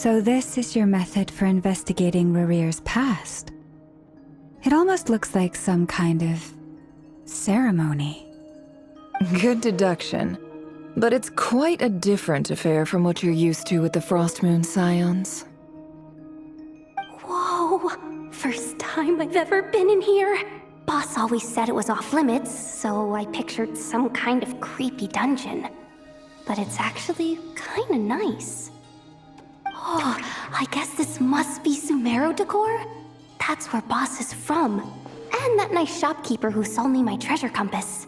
So this is your method for investigating Rarir's past. It almost looks like some kind of ceremony. Good deduction. But it's quite a different affair from what you're used to with the Frostmoon Scions. Whoa! First time I've ever been in here. Boss always said it was off limits, so I pictured some kind of creepy dungeon. But it's actually kinda nice. Oh, I guess this must be Sumeru decor? That's where Boss is from. And that nice shopkeeper who sold me my treasure compass.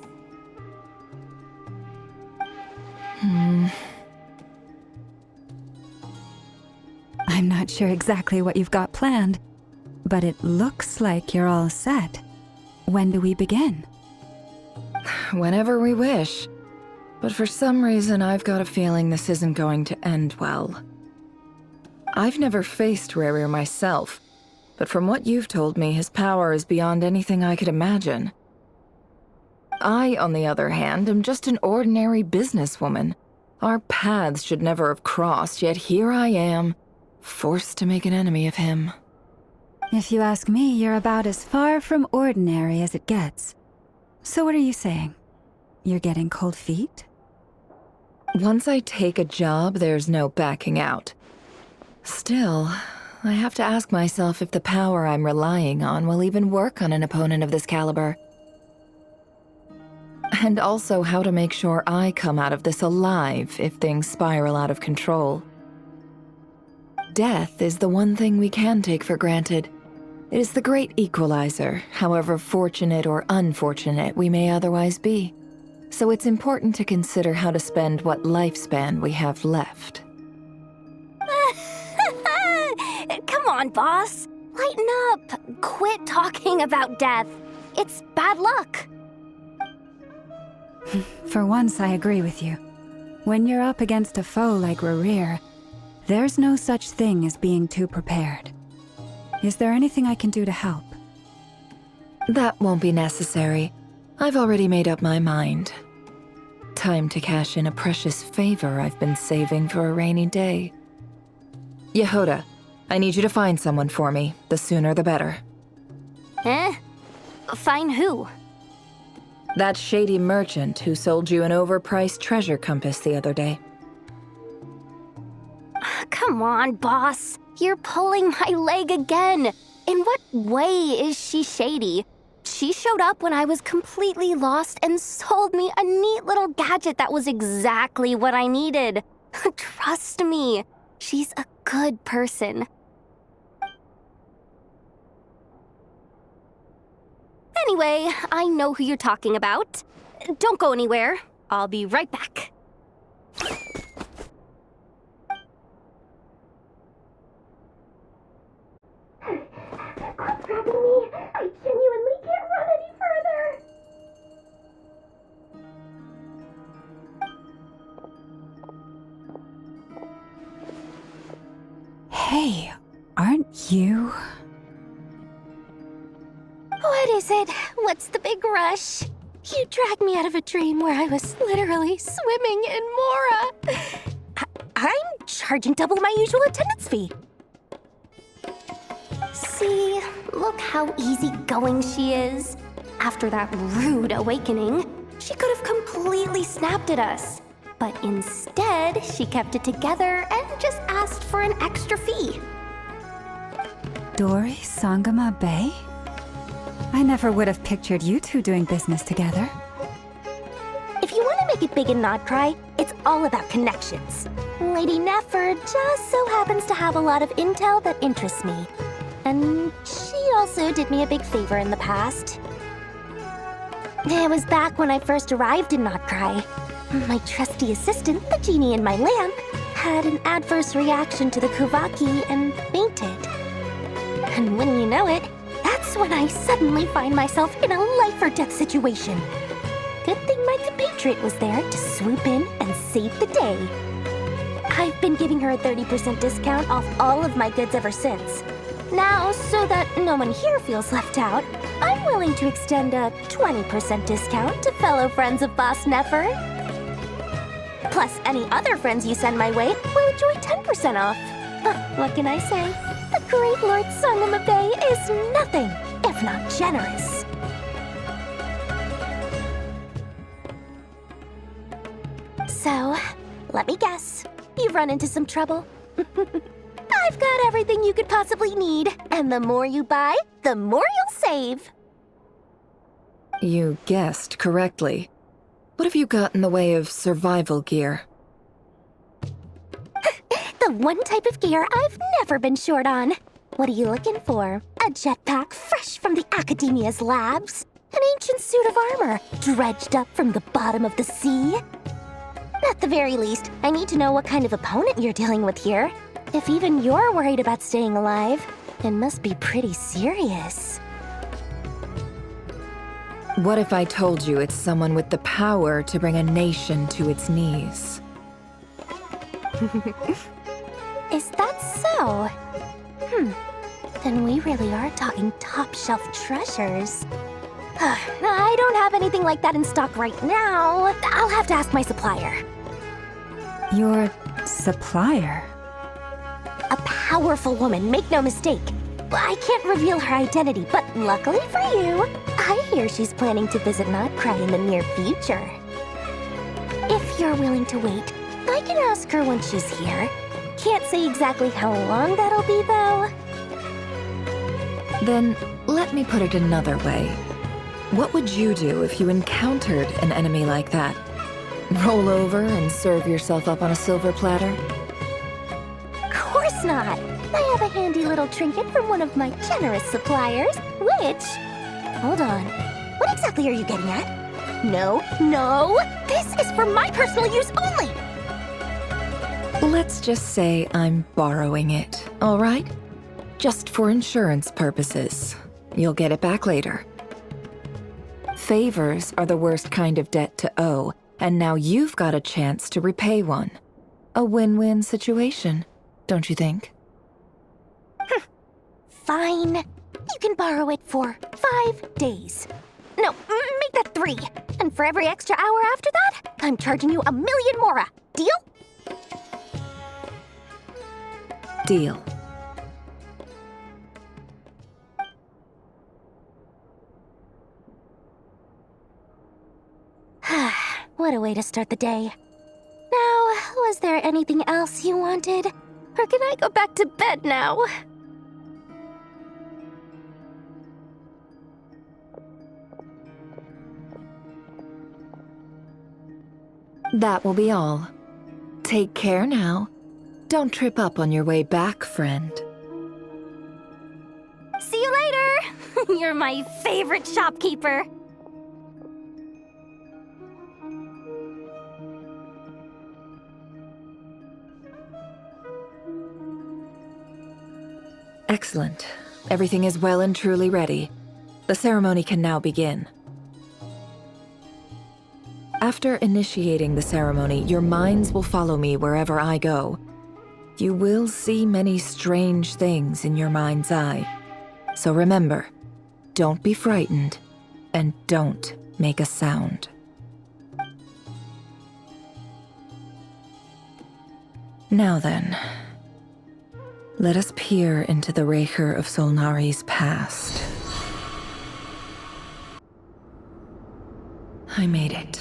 I'm not sure exactly what you've got planned, but it looks like you're all set. When do we begin? Whenever we wish. But for some reason, I've got a feeling this isn't going to end well. I've never faced Rarir myself, but from what you've told me, his power is beyond anything I could imagine. I, on the other hand, am just an ordinary businesswoman. Our paths should never have crossed, yet here I am, forced to make an enemy of him. If you ask me, you're about as far from ordinary as it gets. So what are you saying? You're getting cold feet? Once I take a job, there's no backing out. Still, I have to ask myself if the power I'm relying on will even work on an opponent of this caliber. And also how to make sure I come out of this alive if things spiral out of control. Death is the one thing we can take for granted. It is the great equalizer, however fortunate or unfortunate we may otherwise be. So it's important to consider how to spend what lifespan we have left. Come on, boss. Lighten up. Quit talking about death. It's bad luck. For once, I agree with you. When you're up against a foe like Rarir, there's no such thing as being too prepared. Is there anything I can do to help? That won't be necessary. I've already made up my mind. Time to cash in a precious favor I've been saving for a rainy day. Yehoda, I need you to find someone for me. The sooner the better. Eh? Find who? That shady merchant who sold you an overpriced treasure compass the other day. Come on, boss. You're pulling my leg again. In what way is she shady? She showed up when I was completely lost and sold me a neat little gadget that was exactly what I needed. Trust me, she's a good person. Anyway, I know who you're talking about. Don't go anywhere. I'll be right back. Quit grabbing me. I genuinely can't run any further. Hey, aren't you? What is it? What's the big rush? You dragged me out of a dream where I was literally swimming in Mora. I'm charging double my usual attendance fee. See, look how easygoing she is. After that rude awakening, she could have completely snapped at us. But instead, she kept it together and just asked for an extra fee. Dori Sangama Bay? I never would have pictured you two doing business together. If you want to make it big and not cry, it's all about connections. Lady Nefer just so happens to have a lot of intel that interests me. And she also did me a big favor in the past. It was back when I first arrived in Not Cry. My trusty assistant, the genie in my lamp, had an adverse reaction to the Kuvaki and fainted. And when you know it, that's when I suddenly find myself in a life-or-death situation. Good thing my compatriot was there to swoop in and save the day. I've been giving her a 30% discount off all of my goods ever since. Now, so that no one here feels left out, I'm willing to extend a 20% discount to fellow friends of Boss Nefer. Plus, any other friends you send my way will enjoy 10% off. What can I say? The great Lord Sangamabe is nothing if not generous. So, let me guess. You've run into some trouble? I've got everything you could possibly need, and the more you buy, the more you'll save. You guessed correctly. What have you got in the way of survival gear? The one type of gear I've never been short on. What are you looking for? A jetpack fresh from the Academia's labs? An ancient suit of armor dredged up from the bottom of the sea? At the very least, I need to know what kind of opponent you're dealing with here. If even you're worried about staying alive, it must be pretty serious. What if I told you it's someone with the power to bring a nation to its knees? Is that so? Then we really are talking top-shelf treasures. I don't have anything like that in stock right now. I'll have to ask my supplier. Your supplier? A powerful woman, make no mistake. I can't reveal her identity, but luckily for you, I hear she's planning to visit Notcry in the near future. If you're willing to wait, I can ask her when she's here. Can't say exactly how long that'll be, though. Then, let me put it another way. What would you do if you encountered an enemy like that? Roll over and serve yourself up on a silver platter? Of course not! I have a handy little trinket from one of my generous suppliers, which... Hold on. What exactly are you getting at? No, no! This is for my personal use only! Let's just say I'm borrowing it, all right? Just for insurance purposes. You'll get it back later. Favors are the worst kind of debt to owe, and now you've got a chance to repay one. A win-win situation, don't you think? Fine. You can borrow it for 5 days. No, make that 3. And for every extra hour after that, I'm charging you 1,000,000 mora. Deal? Deal. What a way to start the day. Now, was there anything else you wanted? Or can I go back to bed now? That will be all. Take care now. Don't trip up on your way back, friend. See you later! You're my favorite shopkeeper. Excellent. Everything is well and truly ready. The ceremony can now begin. After initiating the ceremony, your minds will follow me wherever I go. You will see many strange things in your mind's eye. So remember, don't be frightened, and don't make a sound. Now then, let us peer into the Raker of Solnari's past. I made it.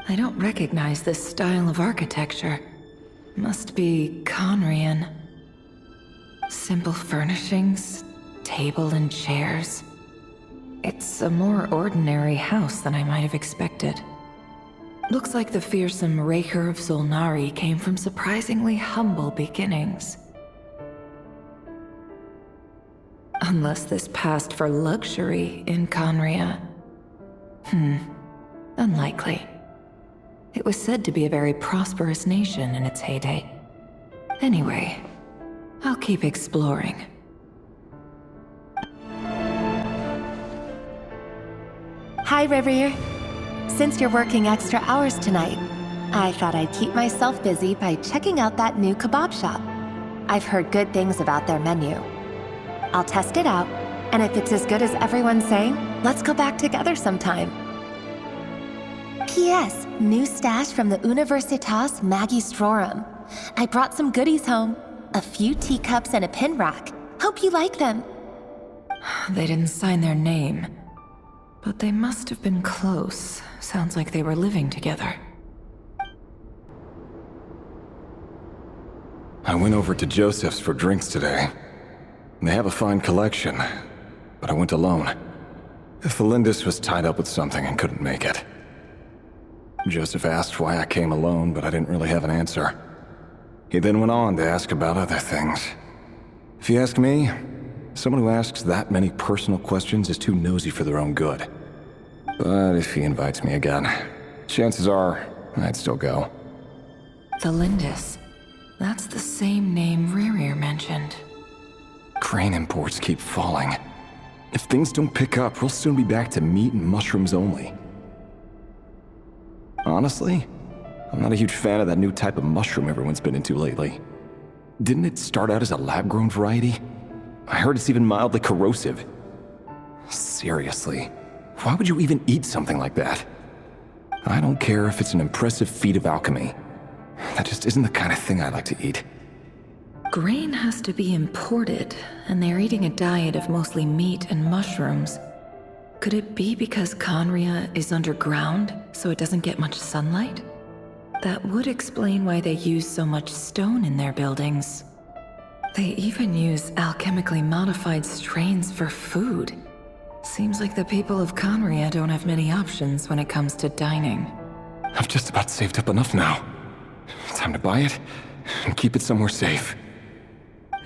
I don't recognize this style of architecture. Must be Conrian. Simple furnishings, table and chairs. It's a more ordinary house than I might have expected. Looks like the fearsome Raker of Solnari came from surprisingly humble beginnings. Unless this passed for luxury in Conria. Unlikely. It was said to be a very prosperous nation in its heyday. Anyway, I'll keep exploring. Hi, Rivier. Since you're working extra hours tonight, I thought I'd keep myself busy by checking out that new kebab shop. I've heard good things about their menu. I'll test it out, and if it's as good as everyone's saying, let's go back together sometime. P.S. New stash from the Universitas Magistrorum. I brought some goodies home. A few teacups and a pin rack. Hope you like them. They didn't sign their name, but they must have been close. Sounds like they were living together. I went over to Joseph's for drinks today. They have a fine collection, but I went alone. Felindis was tied up with something and couldn't make it. Joseph asked why I came alone, but I didn't really have an answer. He then went on to ask about other things. If you ask me, someone who asks that many personal questions is too nosy for their own good. But if he invites me again, chances are I'd still go. Felindis. That's the same name Rerir mentioned. Crane imports keep falling. If things don't pick up, we'll soon be back to meat and mushrooms only. Honestly, I'm not a huge fan of that new type of mushroom everyone's been into lately. Didn't it start out as a lab-grown variety? I heard it's even mildly corrosive. Seriously, why would you even eat something like that? I don't care if it's an impressive feat of alchemy. That just isn't the kind of thing I like to eat. Grain has to be imported, and they're eating a diet of mostly meat and mushrooms. Could it be because Conria is underground, so it doesn't get much sunlight? That would explain why they use so much stone in their buildings. They even use alchemically modified strains for food. Seems like the people of Conria don't have many options when it comes to dining. I've just about saved up enough now. Time to buy it and keep it somewhere safe.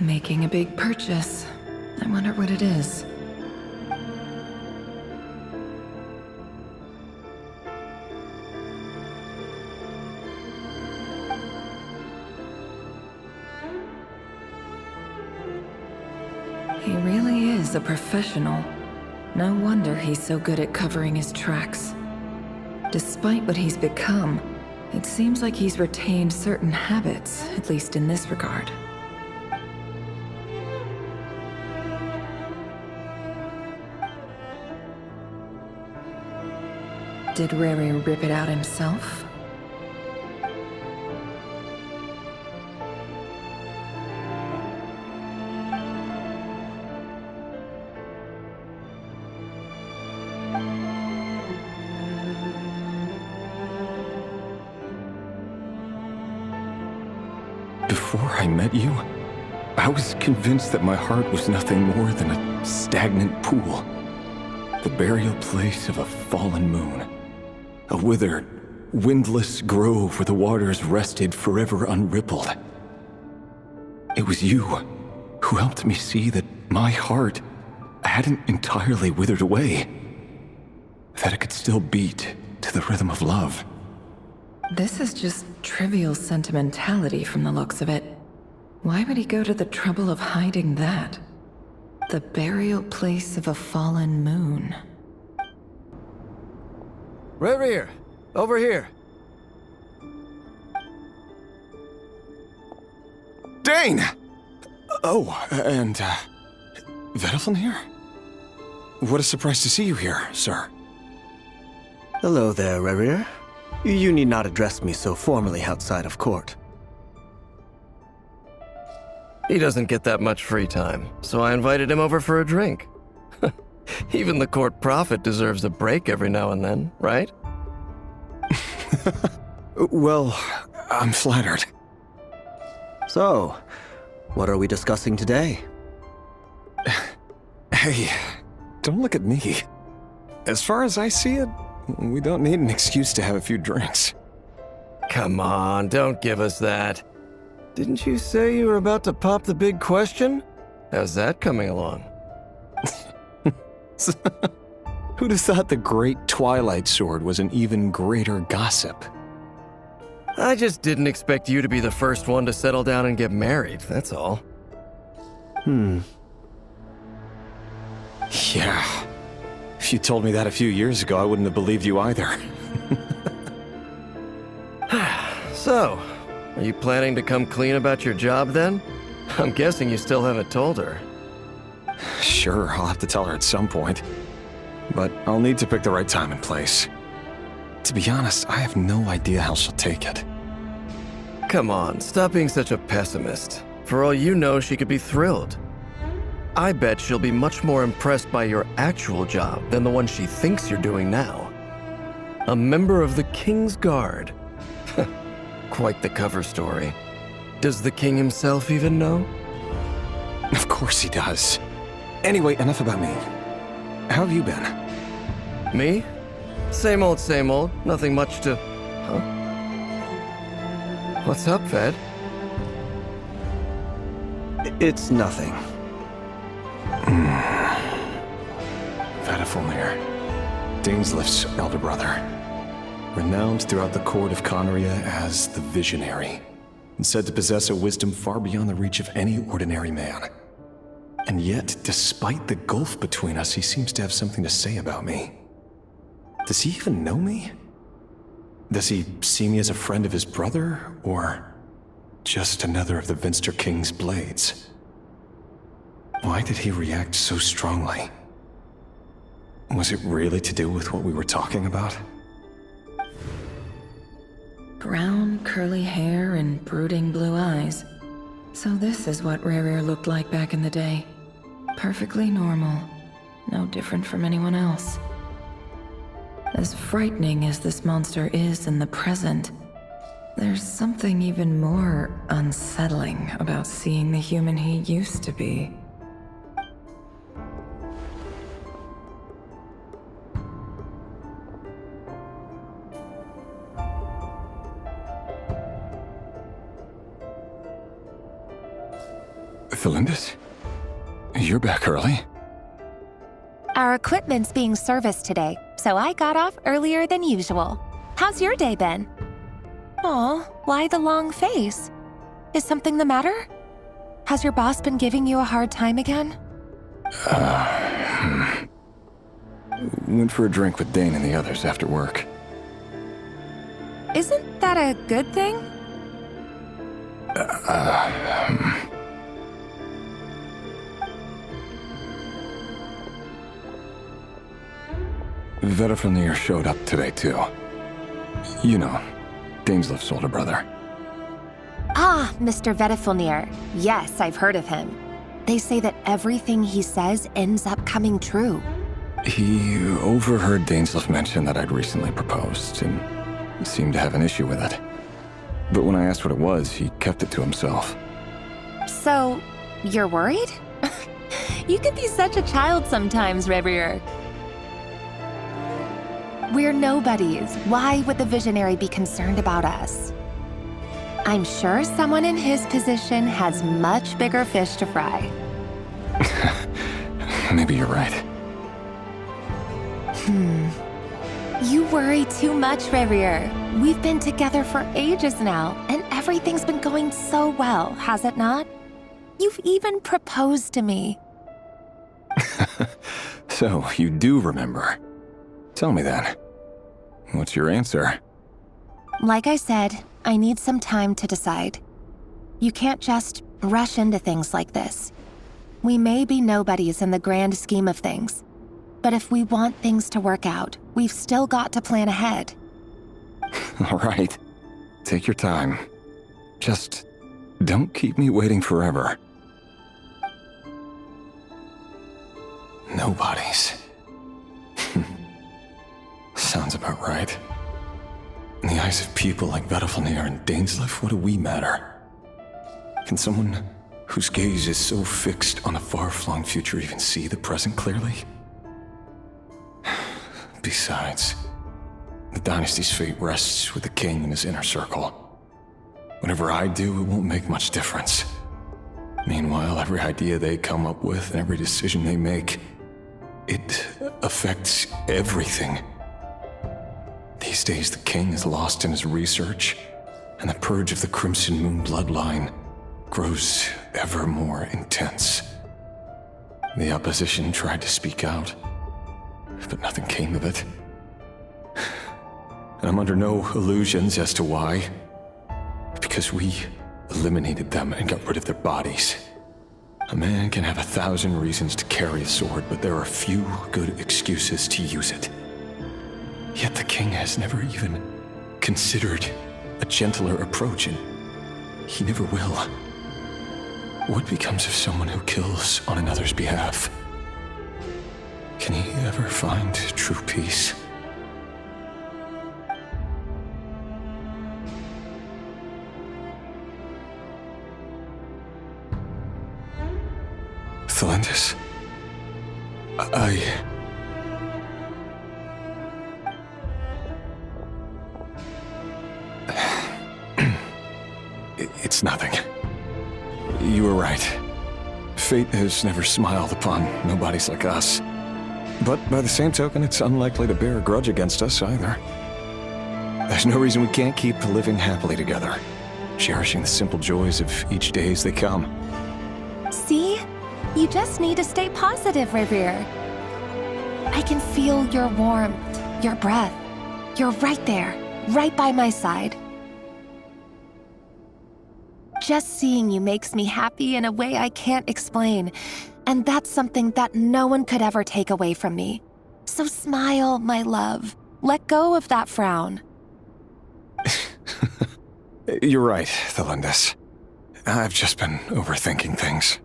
Making a big purchase. I wonder what it is. He really is a professional. No wonder he's so good at covering his tracks. Despite what he's become, it seems like he's retained certain habits, at least in this regard. Did Rerir rip it out himself? Before I met you, I was convinced that my heart was nothing more than a stagnant pool. The burial place of a fallen moon. A withered, windless grove where the waters rested forever unrippled. It was you who helped me see that my heart hadn't entirely withered away. That it could still beat to the rhythm of love. This is just trivial sentimentality from the looks of it. Why would he go to the trouble of hiding that? The burial place of a fallen moon. Rerir, over here. Dane! Oh, and, Vedelfin here? What a surprise to see you here, sir. Hello there, Rerir. You need not address me so formally outside of court. He doesn't get that much free time, so I invited him over for a drink. Even the court prophet deserves a break every now and then, right? Well, I'm flattered. So, what are we discussing today? Hey, don't look at me. As far as I see it, we don't need an excuse to have a few drinks. Come on, don't give us that. Didn't you say you were about to pop the big question? How's that coming along? Who'd have thought the great Twilight Sword was an even greater gossip? I just didn't expect you to be the first one to settle down and get married, that's all. Yeah. If you told me that a few years ago, I wouldn't have believed you either. So, are you planning to come clean about your job then? I'm guessing you still haven't told her. Sure, I'll have to tell her at some point. But I'll need to pick the right time and place. To be honest, I have no idea how she'll take it. Come on, stop being such a pessimist. For all you know, she could be thrilled. I bet she'll be much more impressed by your actual job than the one she thinks you're doing now. A member of the King's Guard. Quite the cover story. Does the king himself even know? Of course he does. Anyway, enough about me. How have you been? Me? Same old, same old. Nothing much to... Huh? What's up, Ved? It's nothing. Vedifulnir, Dainsleif's elder brother. Renowned throughout the court of Conria as the Visionary, and said to possess a wisdom far beyond the reach of any ordinary man. And yet, despite the gulf between us, he seems to have something to say about me. Does he even know me? Does he see me as a friend of his brother, or just another of the Vinster King's blades? Why did he react so strongly? Was it really to do with what we were talking about? Brown, curly hair and brooding blue eyes. So this is what Rerir looked like back in the day. Perfectly normal. No different from anyone else. As frightening as this monster is in the present, there's something even more unsettling about seeing the human he used to be. Felindis? You're back early? Our equipment's being serviced today, so I got off earlier than usual. How's your day been? Aw, why the long face? Is something the matter? Has your boss been giving you a hard time again? Went for a drink with Dane and the others after work. Isn't that a good thing? Vedifulnir showed up today, too. You know, Dainsleif's older brother. Ah, Mr. Vedifulnir. Yes, I've heard of him. They say that everything he says ends up coming true. He overheard Dainsleif mention that I'd recently proposed, and seemed to have an issue with it. But when I asked what it was, he kept it to himself. So, you're worried? You can be such a child sometimes, Revier. We're nobodies. Why would the Visionary be concerned about us? I'm sure someone in his position has much bigger fish to fry. Maybe you're right. You worry too much, Revier. We've been together for ages now, and everything's been going so well, has it not? You've even proposed to me. So, you do remember. Tell me then. What's your answer? Like I said, I need some time to decide. You can't just rush into things like this. We may be nobodies in the grand scheme of things, but if we want things to work out, we've still got to plan ahead. All right. Take your time. Just don't keep me waiting forever. Nobodies. Sounds about right. In the eyes of people like Vedifulnir and Dainsleif, what do we matter? Can someone whose gaze is so fixed on a far-flung future even see the present clearly? Besides, the dynasty's fate rests with the king and his inner circle. Whatever I do, it won't make much difference. Meanwhile, every idea they come up with and every decision they make, it affects everything. These days, the king is lost in his research, and the purge of the Crimson Moon bloodline grows ever more intense. The opposition tried to speak out, but nothing came of it. And I'm under no illusions as to why. Because we eliminated them and got rid of their bodies. A man can have 1,000 reasons to carry a sword, but there are few good excuses to use it. Yet the king has never even considered a gentler approach, and he never will. What becomes of someone who kills on another's behalf? Can he ever find true peace? Thelindis, It's nothing. You were right. Fate has never smiled upon nobodies like us. But by the same token, it's unlikely to bear a grudge against us either. There's no reason we can't keep living happily together, cherishing the simple joys of each day as they come. See? You just need to stay positive, Revere. I can feel your warmth, your breath. You're right there, right by my side. Just seeing you makes me happy in a way I can't explain, and that's something that no one could ever take away from me. So smile, my love. Let go of that frown. You're right, Thelindis. I've just been overthinking things.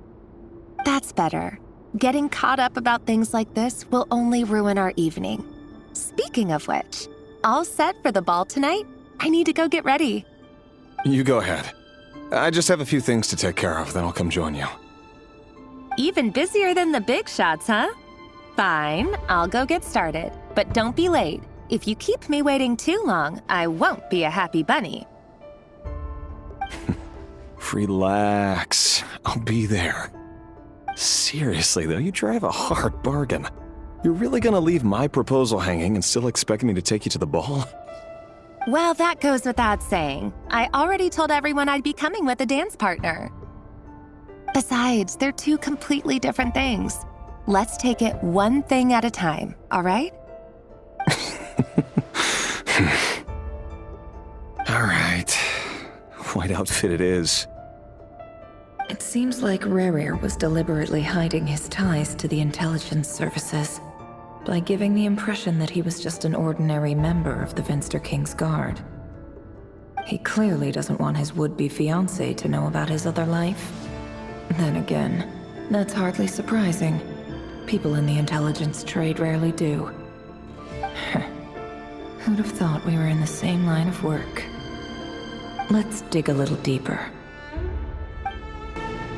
That's better. Getting caught up about things like this will only ruin our evening. Speaking of which, all set for the ball tonight? I need to go get ready. You go ahead. I just have a few things to take care of, then I'll come join you. Even busier than the big shots, huh? Fine, I'll go get started. But don't be late. If you keep me waiting too long, I won't be a happy bunny. Relax. I'll be there. Seriously, though, you drive a hard bargain. You're really gonna leave my proposal hanging and still expect me to take you to the ball? Well, that goes without saying. I already told everyone I'd be coming with a dance partner. Besides, they're two completely different things. Let's take it one thing at a time, all right? All right. White outfit it is. It seems like Rerir was deliberately hiding his ties to the intelligence services by giving the impression that he was just an ordinary member of the Vinster King's Guard. He clearly doesn't want his would-be fiancée to know about his other life. Then again, that's hardly surprising. People in the intelligence trade rarely do. Who'd have thought we were in the same line of work? Let's dig a little deeper.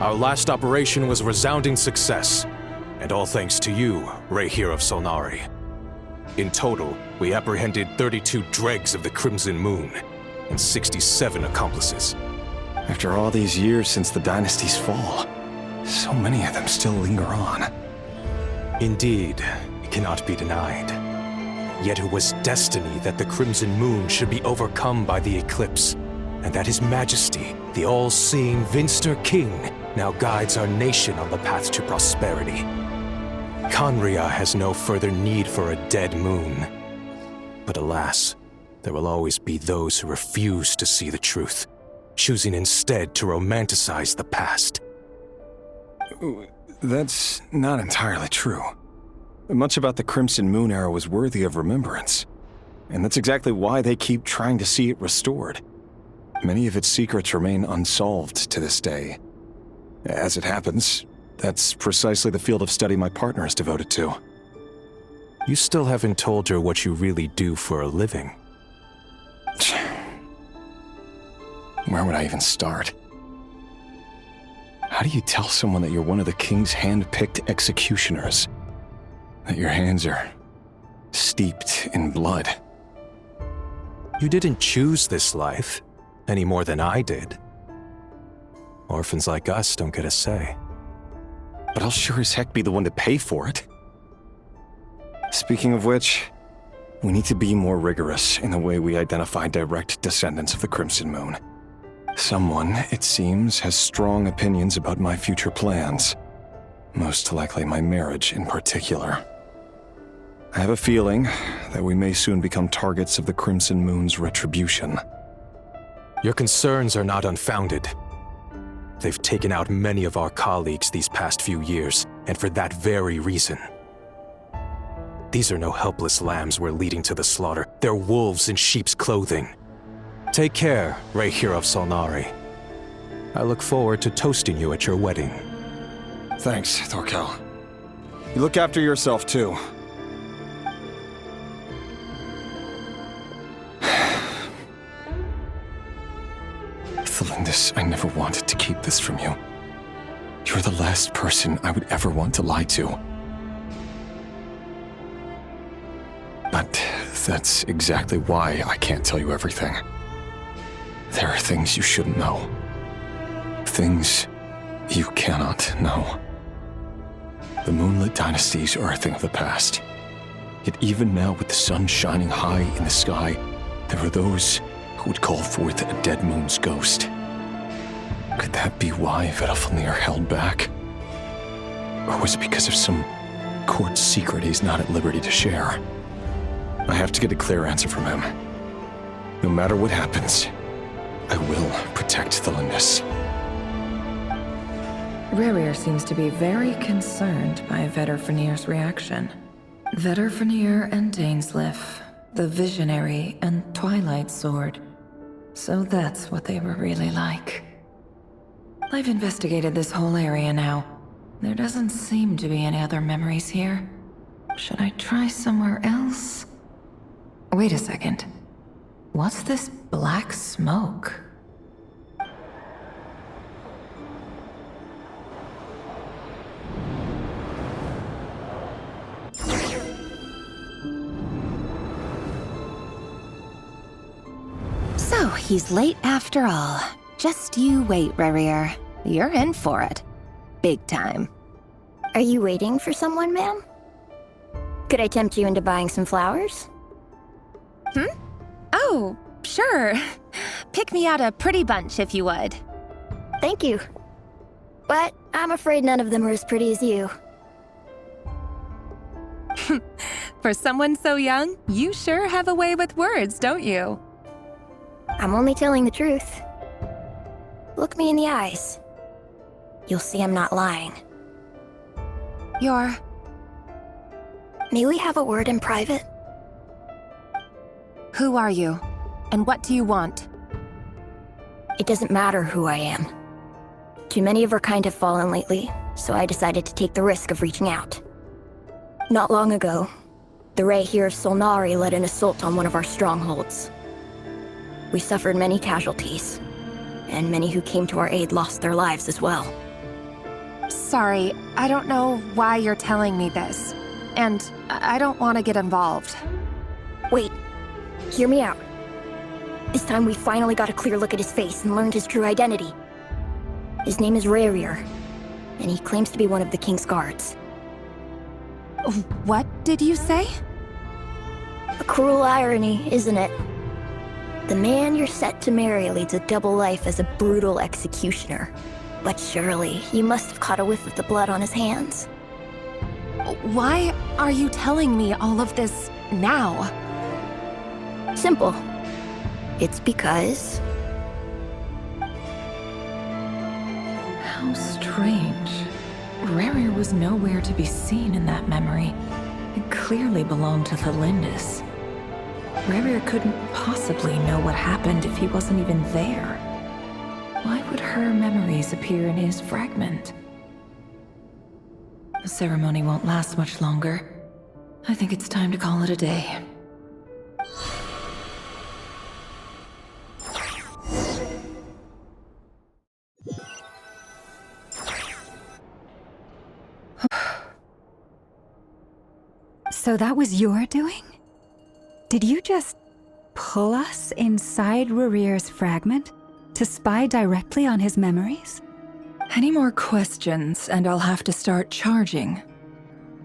Our last operation was a resounding success, and all thanks to you, Rehir of Solnari. In total, we apprehended 32 dregs of the Crimson Moon, and 67 accomplices. After all these years since the dynasty's fall, so many of them still linger on. Indeed, it cannot be denied. Yet it was destiny that the Crimson Moon should be overcome by the eclipse, and that His Majesty, the all-seeing Vinster King, now guides our nation on the path to prosperity. Conria has no further need for a dead moon. But alas, there will always be those who refuse to see the truth, choosing instead to romanticize the past. That's not entirely true. Much about the Crimson Moon era was worthy of remembrance, and that's exactly why they keep trying to see it restored. Many of its secrets remain unsolved to this day. As it happens, that's precisely the field of study my partner is devoted to. You still haven't told her what you really do for a living. Where would I even start? How do you tell someone that you're one of the king's hand-picked executioners? That your hands are steeped in blood? You didn't choose this life, any more than I did. Orphans like us don't get a say. But I'll sure as heck be the one to pay for it. Speaking of which, we need to be more rigorous in the way we identify direct descendants of the Crimson Moon. Someone, it seems, has strong opinions about my future plans. Most likely my marriage in particular. I have a feeling that we may soon become targets of the Crimson Moon's retribution. Your concerns are not unfounded. They've taken out many of our colleagues these past few years, and for that very reason. These are no helpless lambs we're leading to the slaughter. They're wolves in sheep's clothing. Take care, Rehir of Solnari. I look forward to toasting you at your wedding. Thanks, Thorkel. You look after yourself, too. Thelindis, I never wanted to keep this from you. You're the last person I would ever want to lie to. But that's exactly why I can't tell you everything. There are things you shouldn't know. Things you cannot know. The Moonlit Dynasties are a thing of the past. Yet even now, with the sun shining high in the sky, there are those who would call forth a dead moon's ghost. Could that be why Vedalfnir held back? Or was it because of some court secret he's not at liberty to share? I have to get a clear answer from him. No matter what happens, I will protect Thelindis. Rerir seems to be very concerned by Vedalfnir's reaction. Vedalfnir and Dainsleif, the Visionary and Twilight Sword. So that's what they were really like. I've investigated this whole area now. There doesn't seem to be any other memories here. Should I try somewhere else? Wait a second. What's this black smoke? So, he's late after all. Just you wait, Rerir. You're in for it. Big time. Are you waiting for someone, ma'am? Could I tempt you into buying some flowers? Oh, sure. Pick me out a pretty bunch if you would. Thank you. But I'm afraid none of them are as pretty as you. For someone so young, you sure have a way with words, don't you? I'm only telling the truth. Look me in the eyes. You'll see I'm not lying. You're... May we have a word in private? Who are you? And what do you want? It doesn't matter who I am. Too many of our kind have fallen lately, so I decided to take the risk of reaching out. Not long ago, the Rehir of Solnari led an assault on one of our strongholds. We suffered many casualties, and many who came to our aid lost their lives as well. Sorry, I don't know why you're telling me this. And I don't want to get involved. Wait, hear me out. This time we finally got a clear look at his face and learned his true identity. His name is Rerir, and he claims to be one of the King's guards. What did you say? A cruel irony, isn't it? The man you're set to marry leads a double life as a brutal executioner. But surely, you must have caught a whiff of the blood on his hands. Why are you telling me all of this now? Simple. It's because... How strange. Rerir was nowhere to be seen in that memory. It clearly belonged to Thelindis. Rerir couldn't possibly know what happened if he wasn't even there. Why would her memories appear in his fragment? The ceremony won't last much longer. I think it's time to call it a day. So that was your doing? Did you just pull us inside Rerir's fragment to spy directly on his memories? Any more questions, and I'll have to start charging.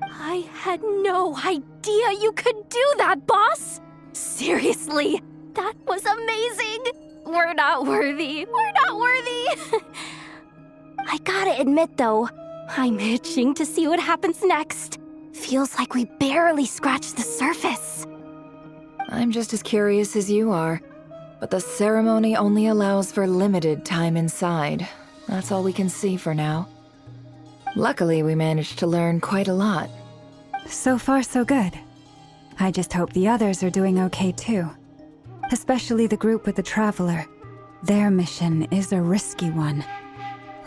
I had no idea you could do that, boss! Seriously, that was amazing! We're not worthy. We're not worthy! I gotta admit, though, I'm itching to see what happens next. Feels like we barely scratched the surface. I'm just as curious as you are, but the ceremony only allows for limited time inside. That's all we can see for now. Luckily, we managed to learn quite a lot. So far, so good. I just hope the others are doing okay too. Especially the group with the Traveler. Their mission is a risky one.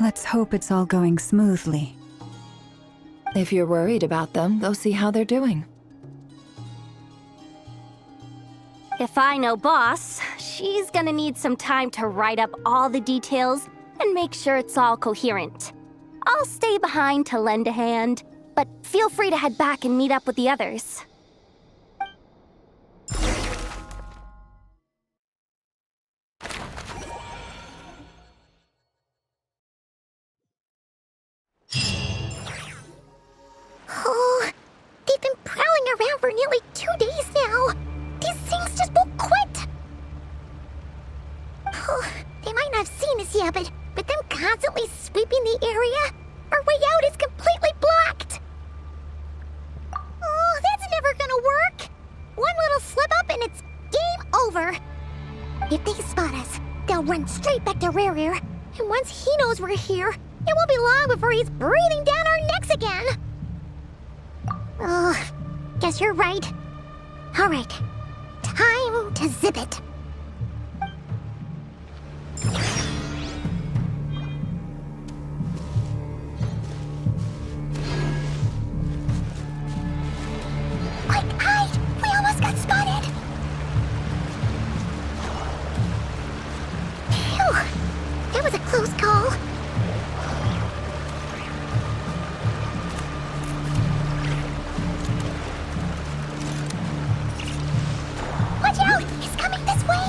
Let's hope it's all going smoothly. If you're worried about them, go see how they're doing. If I know Boss, she's gonna need some time to write up all the details and make sure it's all coherent. I'll stay behind to lend a hand, but feel free to head back and meet up with the others. Oh, they've been prowling around for nearly 2 days now. These things just won't quit. Oh, they might not have seen us yet, but them constantly sweeping the area, our way out is completely blocked. Oh, that's never gonna work. One little slip up and it's game over. If they spot us, they'll run straight back to Rare. And once he knows we're here, it won't be long before he's breathing down our necks again. Oh, guess you're right. All right, time to zip it. Quick, hide! We almost got spotted. Phew, that was a close call. Watch out! He's coming this way!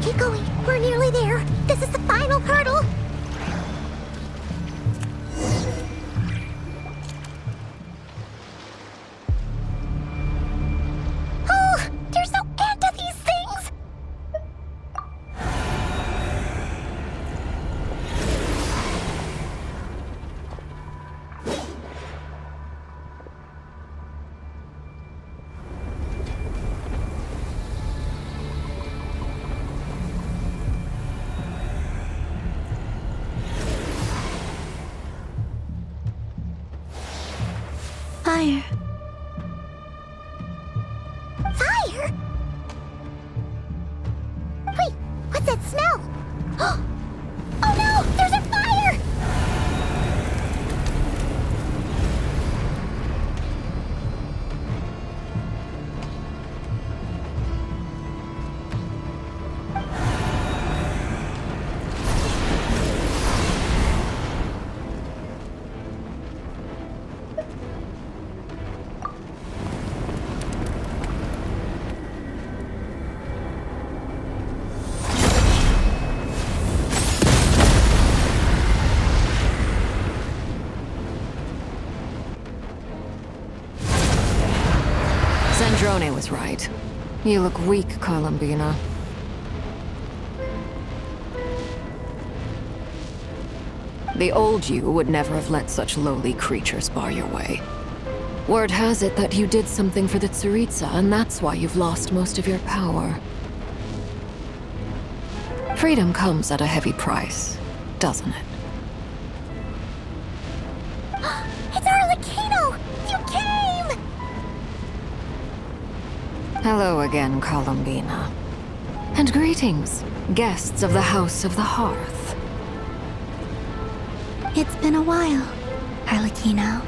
Keep going. We're nearly there. This is the final hurdle. Oh, there's no end to these things! Fire. Fire? Wait, what's that smell? Oh no, there's a fire! Zandrone was right. You look weak, Columbina. The old you would never have let such lowly creatures bar your way. Word has it that you did something for the Tsaritsa, and that's why you've lost most of your power. Freedom comes at a heavy price, doesn't it? It's Arlecchino! You came! Hello again, Columbina. And greetings, guests of the House of the Hearth. It's been a while, Arlecchino.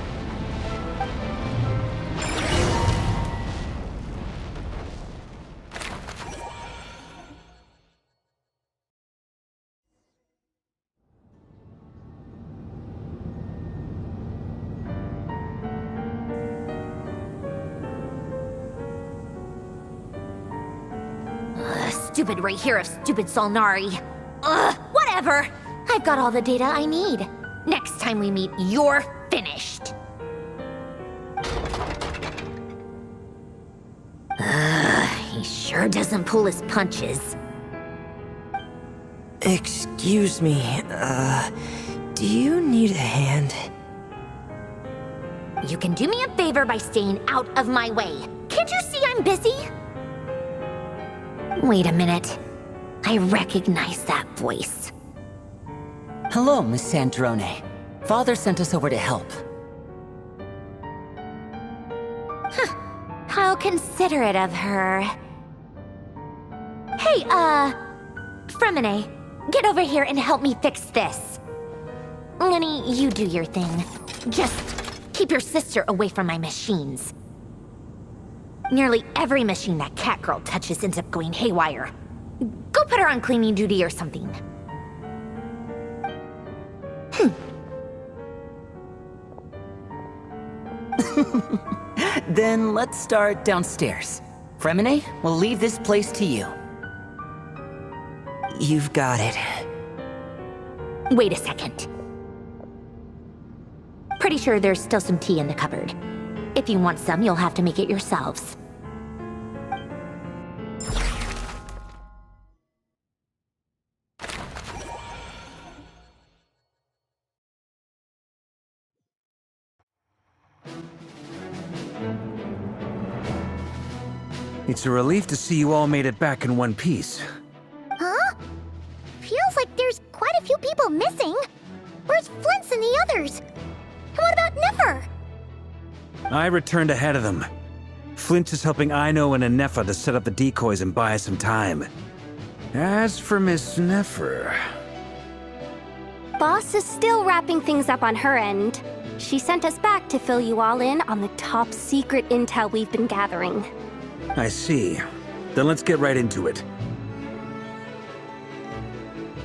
Stupid Rahir of stupid Solnari. Ugh, whatever. I've got all the data I need. Next time we meet, you're finished. He sure doesn't pull his punches. Excuse me, do you need a hand? You can do me a favor by staying out of my way. Can't you see I'm busy? Wait a minute. I recognize that voice. Hello, Miss Zandrone. father sent us over to help. How considerate of her. Hey, Fremine, get over here and help me fix this. Lenny, you do your thing. Just keep your sister away from my machines. Nearly every machine that cat girl touches ends up going haywire. Go put her on cleaning duty or something. Then let's start downstairs. Fremine, we'll leave this place to you. You've got it. Wait a second. Pretty sure there's still some tea in the cupboard. If you want some, you'll have to make it yourselves. It's a relief to see you all made it back in one piece. Huh? Feels like there's quite a few people missing. Where's Flint's and the others? And what about Nefer? I returned ahead of them. Flint is helping Aino and Anefa to set up the decoys and buy us some time. As for Miss Nefer... Boss is still wrapping things up on her end. She sent us back to fill you all in on the top secret intel we've been gathering. I see. Then let's get right into it.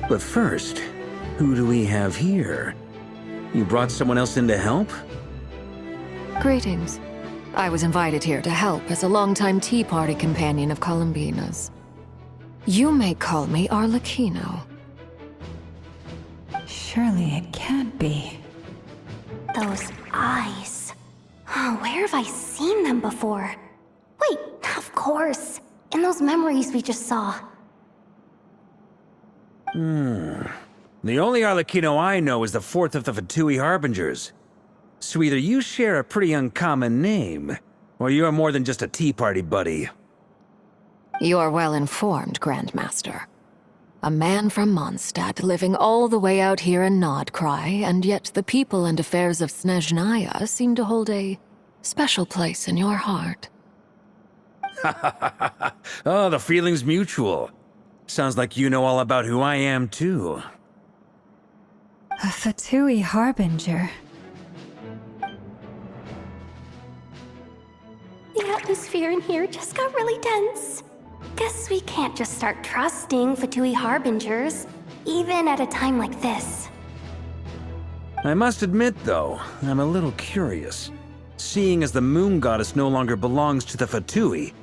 But first, who do we have here? You brought someone else in to help? Greetings. I was invited here to help as a longtime Tea Party companion of Columbina's. You may call me Arlecchino. Surely it can't be. Those eyes. Oh, where have I seen them before? Wait, of course. In those memories we just saw. The only Arlecchino I know is the fourth of the Fatui Harbingers. So either you share a pretty uncommon name, or you're more than just a Tea Party buddy. You're well informed, Grandmaster. A man from Mondstadt living all the way out here in Nodcry, and yet the people and affairs of Snezhnaya seem to hold a special place in your heart. Oh, the feeling's mutual. Sounds like you know all about who I am, too. A Fatui Harbinger. The atmosphere in here just got really tense. Guess we can't just start trusting Fatui Harbingers, even at a time like this. I must admit, though, I'm a little curious. Seeing as the Moon Goddess no longer belongs to the Fatui,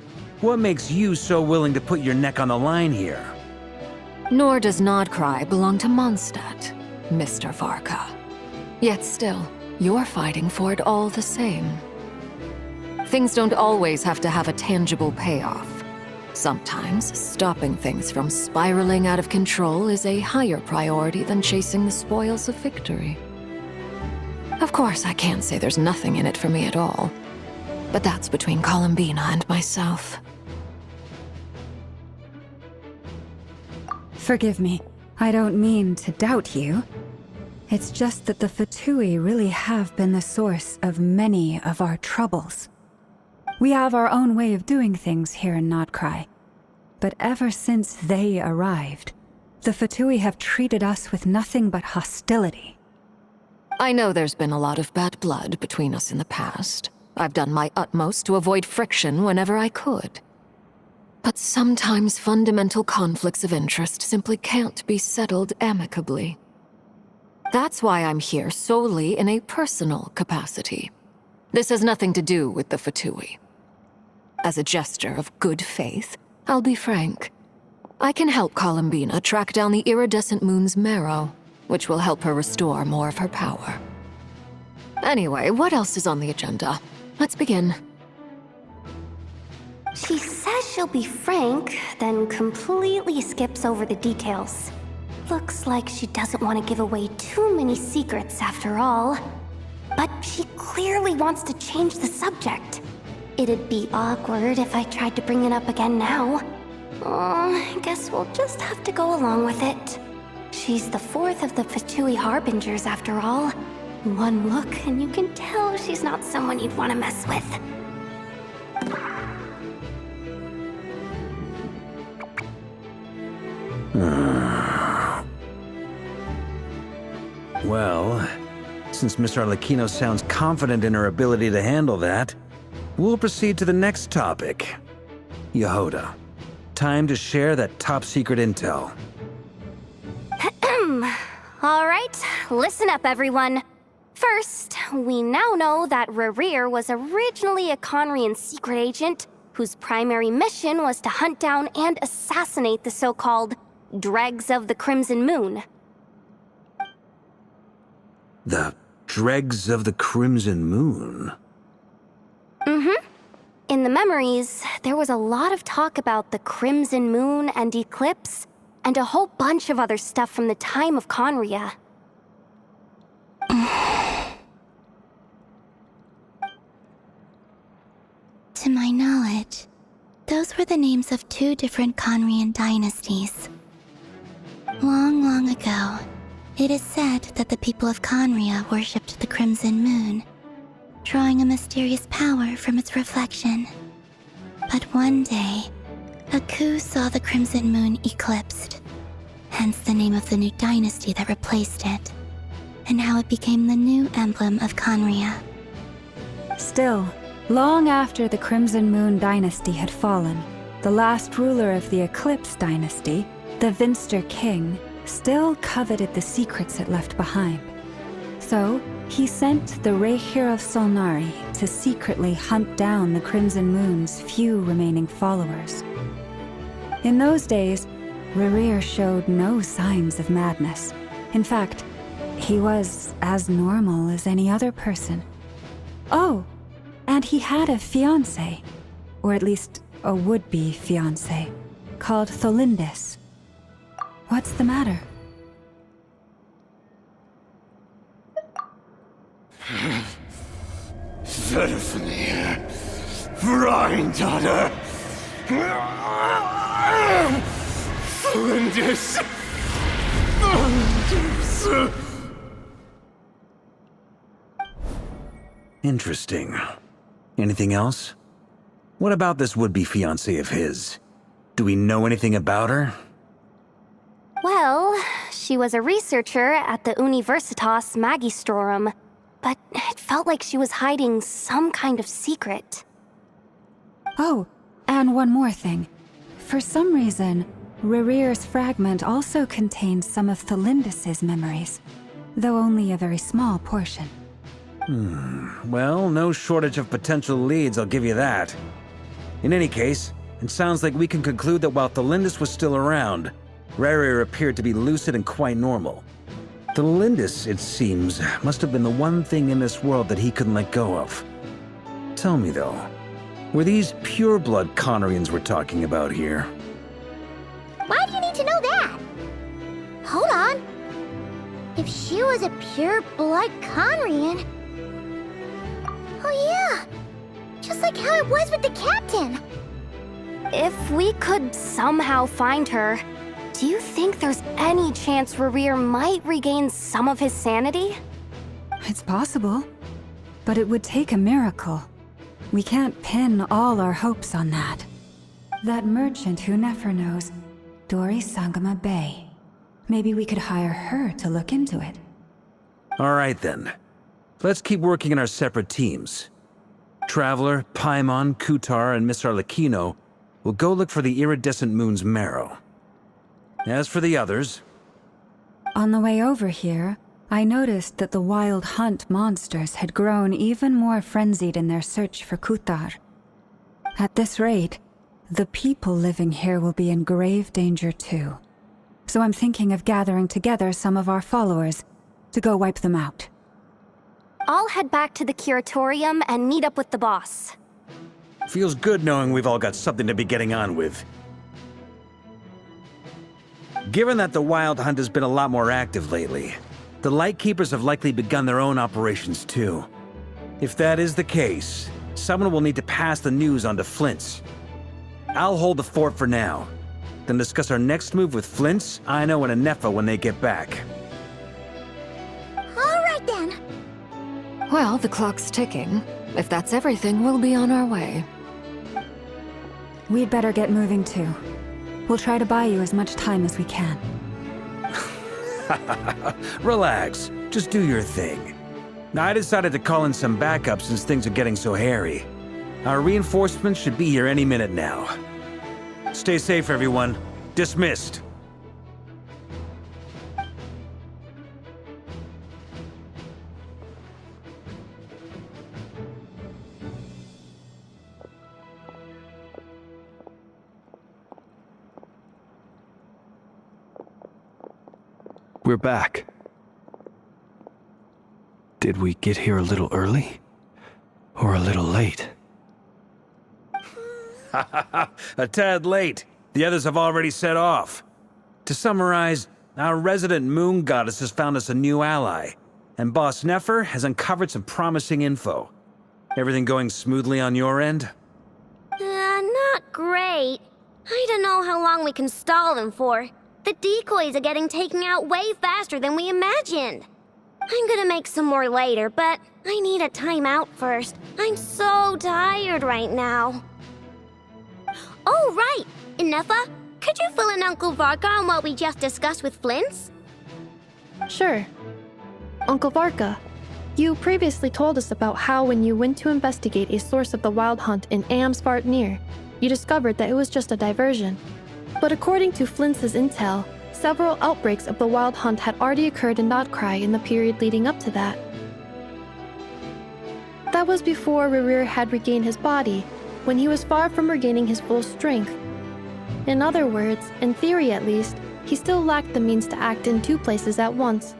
what makes you so willing to put your neck on the line here? Nor does Nodcry belong to Mondstadt, Mr. Varka. Yet still, you're fighting for it all the same. Things don't always have to have a tangible payoff. Sometimes, stopping things from spiraling out of control is a higher priority than chasing the spoils of victory. Of course, I can't say there's nothing in it for me at all. But that's between Columbina and myself. Forgive me. I don't mean to doubt you. It's just that the Fatui really have been the source of many of our troubles. We have our own way of doing things here in Nodcry. But ever since they arrived, the Fatui have treated us with nothing but hostility. I know there's been a lot of bad blood between us in the past. I've done my utmost to avoid friction whenever I could. But sometimes fundamental conflicts of interest simply can't be settled amicably. That's why I'm here solely in a personal capacity. This has nothing to do with the Fatui. As a gesture of good faith, I'll be frank. I can help Columbina track down the iridescent moon's marrow, which will help her restore more of her power. Anyway, what else is on the agenda? Let's begin. She says she'll be frank, then completely skips over the details. Looks like she doesn't want to give away too many secrets after all. But she clearly wants to change the subject. It'd be awkward if I tried to bring it up again now. I guess we'll just have to go along with it. She's the fourth of the Fatui Harbingers after all. One look and you can tell she's not someone you'd want to mess with. Well, since Miss Arlecchino sounds confident in her ability to handle that, we'll proceed to the next topic. Yehoda, time to share that top-secret intel. All right, listen up, everyone. First, we now know that Rerir was originally a Conrian secret agent whose primary mission was to hunt down and assassinate the so-called Dregs of the Crimson Moon. The Dregs of the Crimson Moon? In the memories, there was a lot of talk about the Crimson Moon and Eclipse, and a whole bunch of other stuff from the time of Conria. To my knowledge, those were the names of 2 different Conrian dynasties. Long, long ago, it is said that the people of Conria worshipped the Crimson Moon, drawing a mysterious power from its reflection. But one day, a coup saw the Crimson Moon eclipsed, hence the name of the new dynasty that replaced it, and how it became the new emblem of Conria. Still, long after the Crimson Moon dynasty had fallen, the last ruler of the Eclipse dynasty, the Vinster King, still coveted the secrets it left behind. So, he sent the Rerir of Solnari to secretly hunt down the Crimson Moon's few remaining followers. In those days, Rerir showed no signs of madness. In fact, he was as normal as any other person. Oh, and he had a fiancé, or at least a would-be fiancé, called Tholindis. What's the matter? Verfnir, Rheindaughter, Flinders. Interesting. Anything else? What about this would-be fiancé of his? Do we know anything about her? Well, she was a researcher at the Universitas Magistrorum, but it felt like she was hiding some kind of secret. Oh, and one more thing. For some reason, Rerir's fragment also contained some of Tholindis' memories, though only a very small portion. Well, no shortage of potential leads, I'll give you that. In any case, it sounds like we can conclude that while Tholindis was still around, Rerir appeared to be lucid and quite normal. Tholindis, it seems, must have been the one thing in this world that he couldn't let go of. Tell me though, were these pure-blood Conrians we're talking about here? Why do you need to know that? Hold on. If she was a pure-blood Conrian... Oh yeah! Just like how it was with the captain! If we could somehow find her, do you think there's any chance Rerir might regain some of his sanity? It's possible, but it would take a miracle. We can't pin all our hopes on that. That merchant who Nefer knows, Dori Sangama Bay. Maybe we could hire her to look into it. All right then. Let's keep working in our separate teams. Traveler, Paimon, Kutar, and Miss Arlecchino will go look for the iridescent moon's marrow. As for the others... On the way over here, I noticed that the Wild Hunt monsters had grown even more frenzied in their search for Kutar. At this rate, the people living here will be in grave danger too. So I'm thinking of gathering together some of our followers to go wipe them out. I'll head back to the curatorium and meet up with the boss. Feels good knowing we've all got something to be getting on with. Given that the Wild Hunt has been a lot more active lately, the Lightkeepers have likely begun their own operations too. If that is the case, someone will need to pass the news on to Flint's. I'll hold the fort for now, then discuss our next move with Flint's, Aino, and Anefa when they get back. All right then. Well, the clock's ticking. If that's everything, we'll be on our way. We'd better get moving too. We'll try to buy you as much time as we can. Relax. Just do your thing. Now, I decided to call in some backup since things are getting so hairy. Our reinforcements should be here any minute now. Stay safe, everyone. Dismissed. We're back. Did we get here a little early? Or a little late? A tad late. The others have already set off. To summarize, our resident moon goddess has found us a new ally, and Boss Nefer has uncovered some promising info. Everything going smoothly on your end? Not great. I don't know how long we can stall them for. The decoys are getting taken out way faster than we imagined. I'm gonna make some more later, but I need a timeout first. I'm so tired right now. Oh, right! Inefa, could you fill in Uncle Varka on what we just discussed with Flint's? Sure. Uncle Varka, you previously told us about how when you went to investigate a source of the Wild Hunt in Amsvartnir, you discovered that it was just a diversion. But according to Flint's intel, several outbreaks of the Wild Hunt had already occurred in Nodcry in the period leading up to that. That was before Rerir had regained his body, when he was far from regaining his full strength. In other words, in theory at least, he still lacked the means to act in two places at once.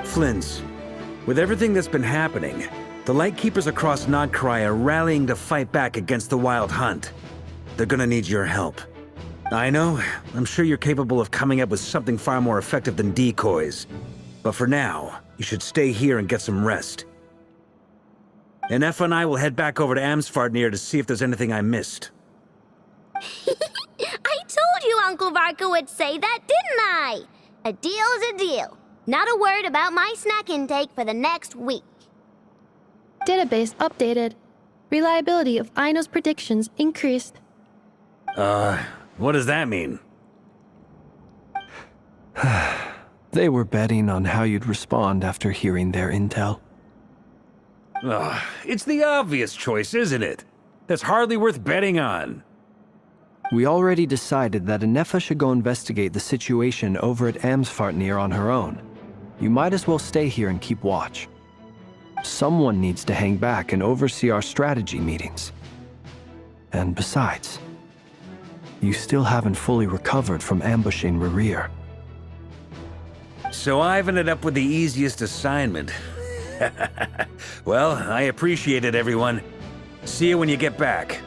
Flint's, with everything that's been happening, the Lightkeepers across Nodcry are rallying to fight back against the Wild Hunt. They're gonna need your help. I know, I'm sure you're capable of coming up with something far more effective than decoys. But for now, you should stay here and get some rest. And Effa and I will head back over to Amsvartnir to see if there's anything I missed. I told you Uncle Varka would say that, didn't I? A deal is a deal. Not a word about my snack intake for the next week. Database updated. Reliability of Aino's predictions increased. What does that mean? They were betting on how you'd respond after hearing their intel. It's the obvious choice, isn't it? That's hardly worth betting on. We already decided that Inefa should go investigate the situation over at Amsvartnir on her own. You might as well stay here and keep watch. Someone needs to hang back and oversee our strategy meetings. And besides, you still haven't fully recovered from ambushing Rerir. So I've ended up with the easiest assignment. Well, I appreciate it, everyone. See you when you get back.